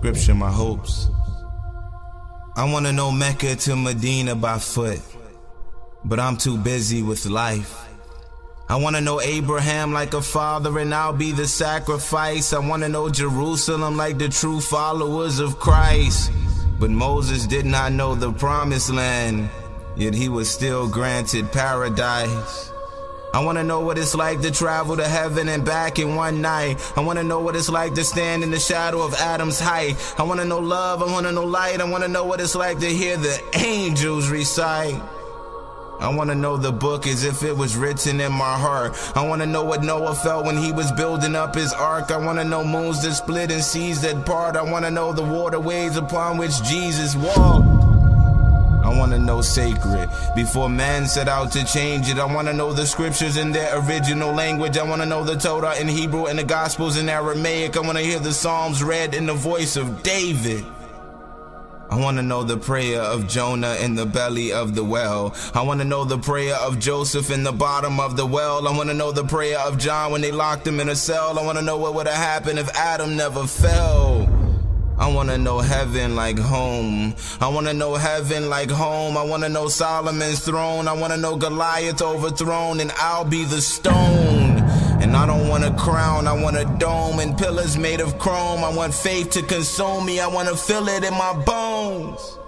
Scripture my hopes. I wanna know Mecca to Medina by foot, but I'm too busy with life. I wanna know Abraham like a father and I'll be the sacrifice. I wanna know Jerusalem like the true followers of Christ. But Moses did not know the promised land, yet he was still granted paradise. I wanna know what it's like to travel to heaven and back in one night. I wanna know what it's like to stand in the shadow of Adam's height. I wanna know love, I wanna know light. I wanna know what it's like to hear the angels recite. I wanna know the book as if it was written in my heart. I wanna know what Noah felt when he was building up his ark. I wanna know moons that split and seas that part. I wanna know the waterways upon which Jesus walked. I wanna know sacred before man set out to change it. I wanna know the scriptures in their original language. I wanna know the Torah in Hebrew and the Gospels in Aramaic. I wanna hear the Psalms read in the voice of David. I wanna know the prayer of Jonah in the belly of the well. I wanna know the prayer of Joseph in the bottom of the well. I wanna know the prayer of John when they locked him in a cell. I wanna know what would have happened if Adam never fell. I wanna know heaven like home. I wanna know heaven like home. I wanna know Solomon's throne. I wanna know Goliath overthrown and I'll be the stone. And I don't want a crown, I want a dome and pillars made of chrome. I want faith to consume me, I want to feel it in my bones.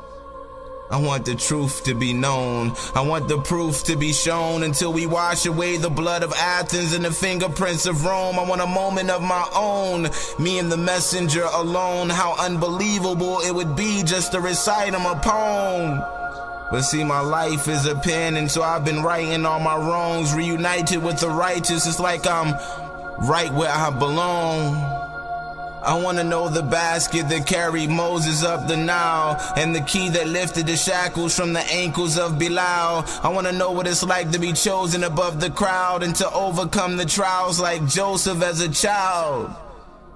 I want the truth to be known, I want the proof to be shown, until we wash away the blood of Athens and the fingerprints of Rome. I want a moment of my own, me and the messenger alone. How unbelievable it would be just to recite him a poem. But see, my life is a pen, and so I've been writing all my wrongs. Reunited with the righteous, it's like I'm right where I belong. I wanna know the basket that carried Moses up the Nile, and the key that lifted the shackles from the ankles of Bilal. I wanna know what it's like to be chosen above the crowd, and to overcome the trials like Joseph as a child.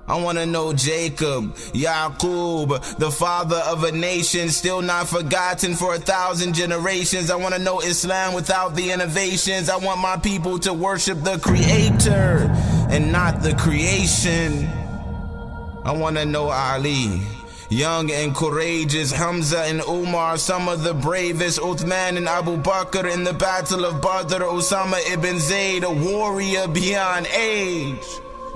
I wanna know Jacob, Yaqub, the father of a nation still not forgotten for 1,000 generations. I wanna know Islam without the innovations. I want my people to worship the Creator and not the creation. I wanna know Ali, young and courageous, Hamza and Umar, some of the bravest, Uthman and Abu Bakr in the battle of Badr, Osama ibn Zayd, a warrior beyond age.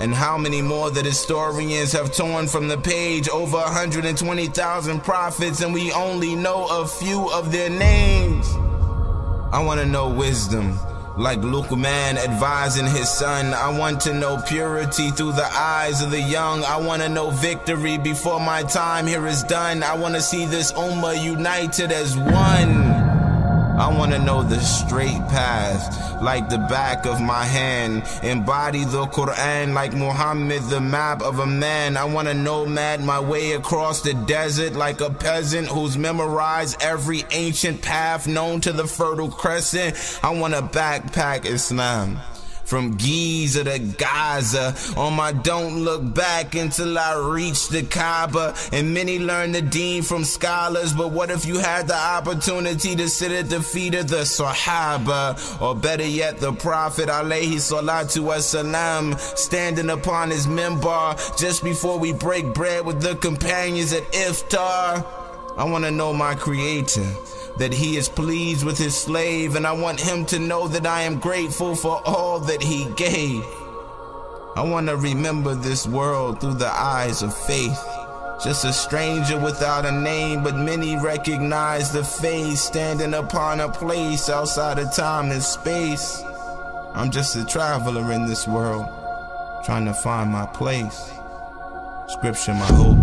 And how many more that historians have torn from the page? Over 120,000 prophets, and we only know a few of their names. I want to know wisdom, like Luqman advising his son. I want to know purity through the eyes of the young. I want to know victory before my time here is done. I want to see this ummah united as one. I want to know the straight path, like the back of my hand. Embody the Quran like Muhammad, the map of a man. I want to nomad my way across the desert like a peasant who's memorized every ancient path known to the Fertile Crescent. I want to backpack Islam from Giza to Gaza on my don't look back until I reach the Kaaba. And many learn the deen from scholars, but what if you had the opportunity to sit at the feet of the Sahaba, or better yet the Prophet alayhi salatu wassalam, standing upon his minbar just before we break bread with the companions at iftar? I want to know my Creator, that he is pleased with his slave, and I want him to know that I am grateful for all that he gave. I want to remember this world through the eyes of faith, just a stranger without a name, but many recognize the face, standing upon a place outside of time and space. I'm just a traveler in this world, trying to find my place. Scripture my hope.